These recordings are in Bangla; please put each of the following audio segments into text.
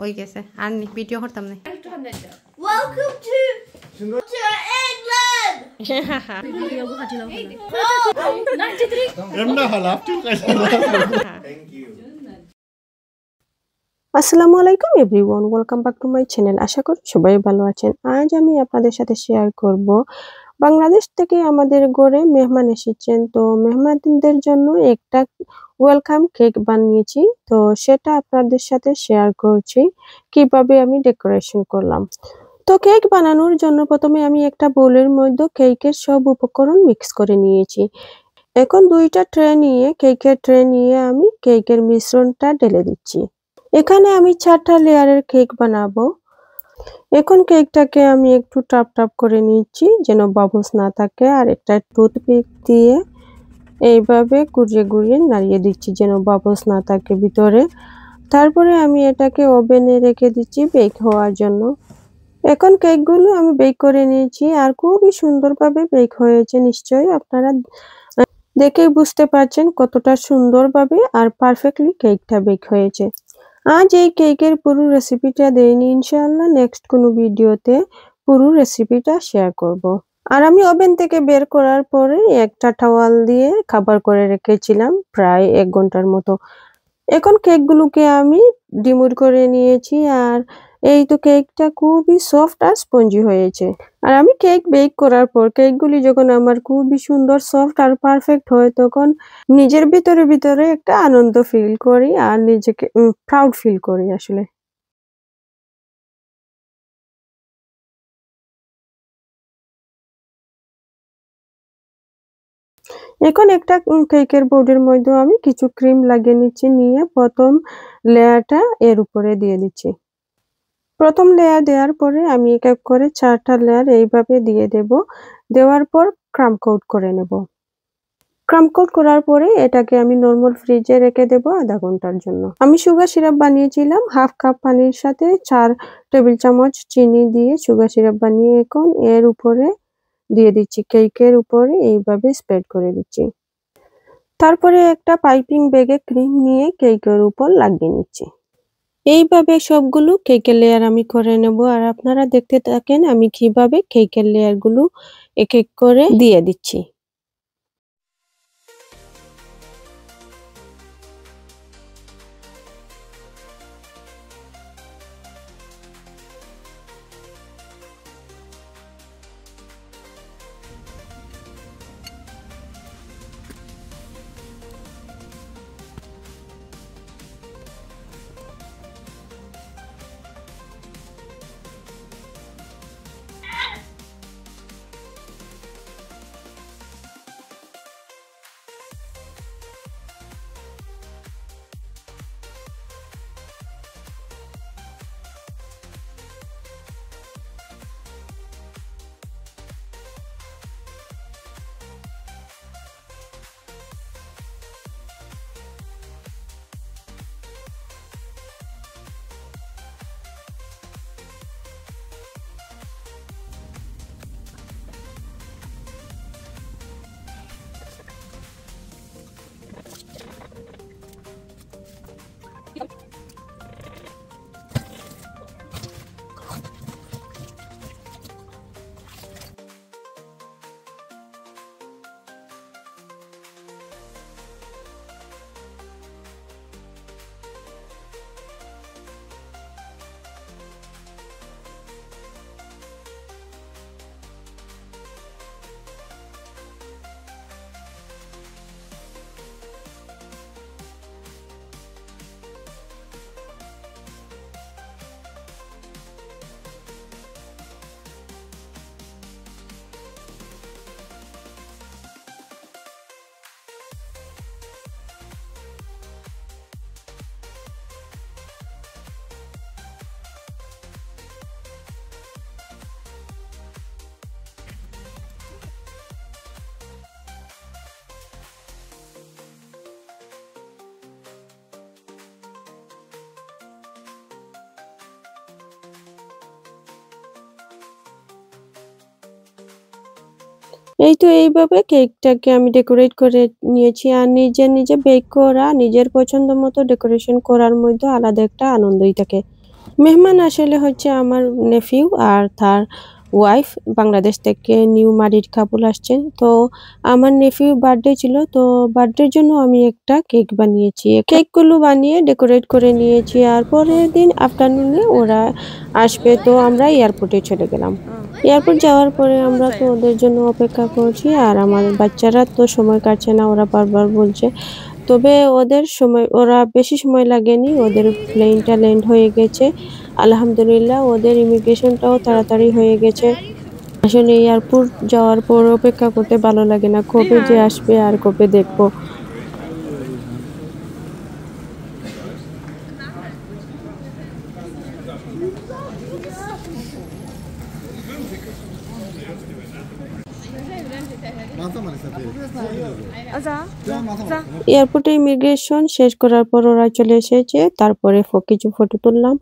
ওই গেছে আর নি ভিডিও করতাম না Welcome to England. Thank you. আসসালামু আলাইকুম everyone, welcome back to my channel. আশা করি সবাই ভালো আছেন। আজ আমি আপনাদের সাথে শেয়ার করব বাংলাদেশ থেকে আমাদের ঘরে মেহমান এসেছেন, তো মেহমানদের জন্য একটা ওয়েলকাম কেক বানিয়েছি, তো সেটা আপনাদের সাথে শেয়ার করছি কিভাবে আমি ডেকোরেশন করলাম। তো কেক বানানোর জন্য প্রথমে আমি একটা বোলের মধ্যে কেকের সব উপকরণ মিক্স করে নিয়েছি। এখন দুইটা ট্রে নিয়ে কেকের ট্রে নিয়ে আমি কেকের মিশ্রণটা ঢেলে দিচ্ছি। এখানে আমি 4টা লেয়ারের কেক বানাবো। এখন কেকটাকে আমি একটু টাপ টাপ করে নিচ্ছি যেন বাবলস না থাকে, আর একটা টুথপিক দিয়ে এইভাবে ঘুরিয়ে ঘুরিয়ে নাড়িয়ে দিচ্ছি যেন বাবলস না থাকে ভিতরে। তারপরে আমি এটাকে ওভেনে রেখে দিচ্ছি বেক হওয়ার জন্য। এখন কেকগুলো আমি বেক করে নিয়েছি আর খুবই সুন্দরভাবে বেক হয়েছে। নিশ্চয়ই আপনারা দেখেই বুঝতে পারছেন কতটা সুন্দরভাবে আর পারফেক্টলি কেকটা বেক হয়েছে। আজ এই কেকের পুরো রেসিপিটা দেইনি, ইনশাআল্লাহ নেক্সট কোনো ভিডিওতে পুরো রেসিপিটা শেয়ার করব। আর আমি ওভেন থেকে বের করার পরে একটা টাওয়াল দিয়ে কভার করে রেখেছিলাম প্রায় 1 ঘন্টার মতো। এখন কেকগুলোকে আমি ডিমোড করে নিয়েছি, আর এই তো কেকটা খুবই সফট আর স্পঞ্জি হয়েছে। আর আমি কেক বেক করার পর কেকগুলি যখন আমার খুবই সুন্দর সফট আর পারফেক্ট হয়, তখন নিজের ভিতরে একটা আনন্দ ফিল করি আর নিজেকে প্রাউড ফিল করি আসলে। এখন একটা কেকের বোর্ডের মধ্যে আমি কিছু ক্রিম লাগিয়ে নিচ্ছি, নিয়ে প্রথম লেয়ারটা এর উপরে দিয়ে দিচ্ছি। প্রথম লেয়ার দেওয়ার পরে আমি এক এক করে 4টা লেয়ার এইভাবে দিয়ে দেব। দেওয়ার পর ক্রাম কোট করে নেব। ক্রাম কোট করার পরে এটাকে আমি নরমাল ফ্রিজে রেখে দেব আধা ঘন্টার জন্য। আমি সুগার সিরাপ বানিয়েছিলাম 1/2 কাপ পানির সাথে 4 টেবিল চামচ চিনি দিয়ে সুগার সিরাপ বানিয়ে এখন এর উপরে দিয়ে দিচ্ছি, কেকের উপরে এইভাবে স্প্রেড করে দিচ্ছি। তারপরে একটা পাইপিং ব্যাগে ক্রিম নিয়ে কেকের উপর লাগিয়ে নিচ্ছি। এইভাবে সবগুলো কেকের লেয়ার আমি করে নেব, আর আপনারা দেখতে থাকেন আমি কিভাবে কেকের লেয়ারগুলো এক এক করে দিয়ে দিচ্ছি। এই তো এইভাবে কেকটাকে আমি ডেকোরেট করে নিয়েছি আর নিজে নিজে বেক করা নিজের পছন্দ মতো ডেকোরেশন করার মধ্যে আলাদা একটা আনন্দই থাকে। মেহমান আসলে হচ্ছে আমার নেফিউ আর তার ওয়াইফ বাংলাদেশ থেকে নিউ ম্যারিড কাপল আসছেন। তো আমার নেফিউ বার্থডে ছিল, তো বার্থডের জন্য আমি একটা কেক বানিয়েছি। কেকগুলো বানিয়ে ডেকোরেট করে নিয়েছি আর পরের দিন আফটারনুনে ওরা আসবে, তো আমরা এয়ারপোর্টে চলে গেলাম। এয়ারপোর্ট যাওয়ার পরে আমরা তো ওদের জন্য অপেক্ষা করছি আর আমার বাচ্চারা তো সময় কাটছে না, ওরা বারবার বলছে। তবে ওরা বেশি সময় লাগেনি, ওদের প্লেনটা ল্যান্ড হয়ে গেছে। আলহামদুলিল্লাহ ওদের ইমিগ্রেশনটাও তাড়াতাড়ি হয়ে গেছে। আসলে এয়ারপোর্ট যাওয়ার পর অপেক্ষা করতে ভালো লাগে না, কবে যে আসবে আর কবে দেখবো। এয়ারপোর্টে ইমিগ্রেশন শেষ করার পর ওরা চলে এসেছে, তারপরে কিছু ফটো তুললাম।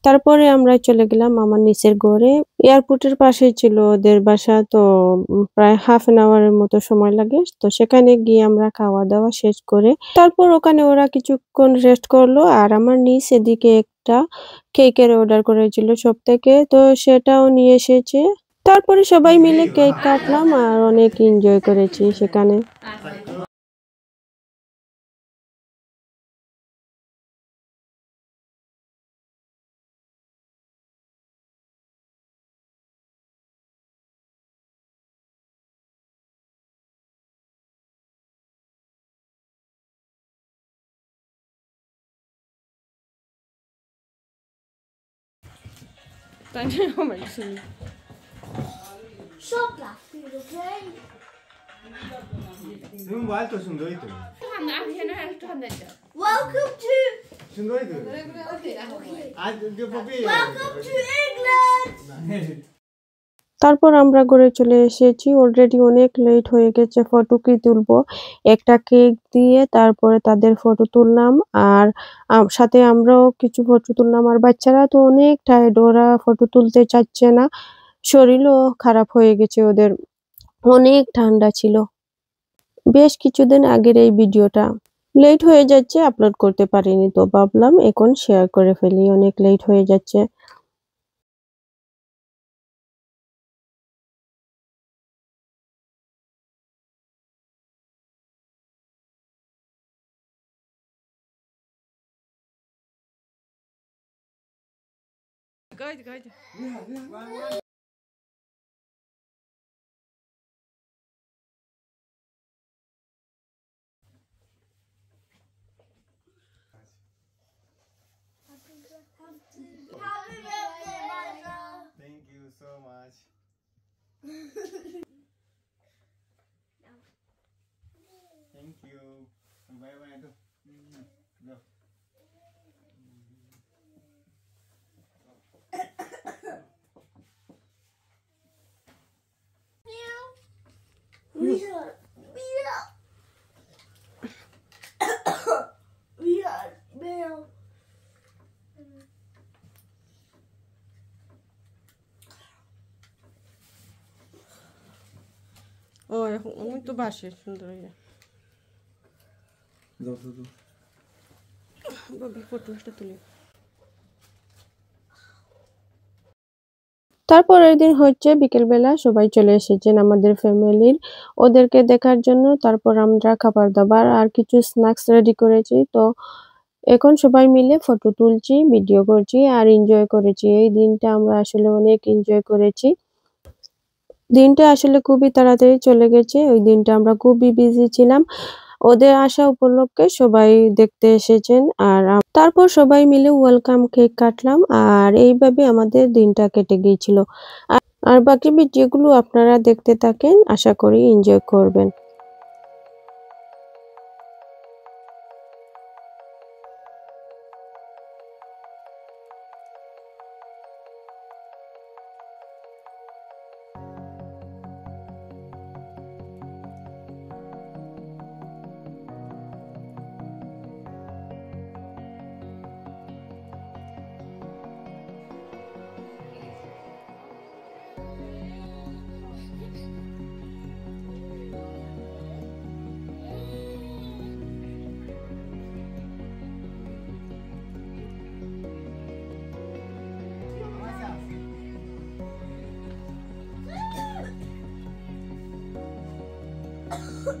তারপরে আমরা চলে গেলাম আমার নিচের ঘরে। এয়ারপোর্টের পাশেই ছিল ওদের বাসা, তো প্রায় হাফ অ্যান আওয়ারের মতো সময় লাগে। তো সেখানে গিয়ে আমরা খাওয়া দাওয়া শেষ করে তারপর ওখানে ওরা কিছুক্ষণ রেস্ট করলো আর আমার নিচ এদিকে একটা কেকের অর্ডার করেছিল সব থেকে, তো সেটাও নিয়ে এসেছে। তারপরে সবাই মিলে কেক কাটলাম আর অনেক এনজয় করেছি সেখানে। Stop laughing, okay? তুমি মোবাইল তো সুন্দরই তো Welcome to সুন্দরই তো আজ যে পপি Welcome to England. তারপর আমরা ঘরে চলে এসেছি, অলরেডি অনেক লেট হয়ে গেছে। ফটো কি তুলবো, একটা কেক দিয়ে তারপরে তাদের ফটো তুললাম আর সাথে আমরাও কিছু ফটো তুললাম। আর বাচ্চারা তো অনেক টায়ার্ড, ওরা ফটো তুলতে চাচ্ছে না, শরীরও খারাপ হয়ে গেছে ওদের, অনেক ঠান্ডা ছিল। বেশ কিছুদিন আগের এই ভিডিওটা, লেট হয়ে যাচ্ছে আপলোড করতে পারিনি, তো ভাবলাম এখন শেয়ার করে ফেলি, অনেক লেট হয়ে যাচ্ছে। Happy birthday, Michael. Thank you so much thank you bye bye তো যাও Meow. ও এখন আমি তো বাসে সুন্দর হয়ে যাও তো বাবি ফটোটা তুলি। তারপরের দিন হচ্ছে বিকেলবেলা সবাই চলে এসেছেন আমাদের ফ্যামিলির, ওদেরকে দেখার জন্য। তারপর আমরা খাবার দাবার আর কিছু স্ন্যাক্স রেডি করেছি। তো এখন সবাই মিলে ফটো তুলছি, ভিডিও করছি আর এনজয় করেছি। এই দিনটা আমরা আসলে অনেক এনজয় করেছি। দিনটা আসলে খুবই তাড়াতাড়ি চলে গেছে, ওই দিনটা আমরা খুবই বিজি ছিলাম। ওদের আসা উপলক্ষে সবাই দেখতে এসেছেন আর তারপর সবাই মিলে ওয়েলকাম কেক কাটলাম আর এইভাবে আমাদের দিনটা কেটে গিয়েছিল। আর বাকি ভিডিওগুলো আপনারা দেখতে থাকেন, আশা করি এনজয় করবেন। Bye.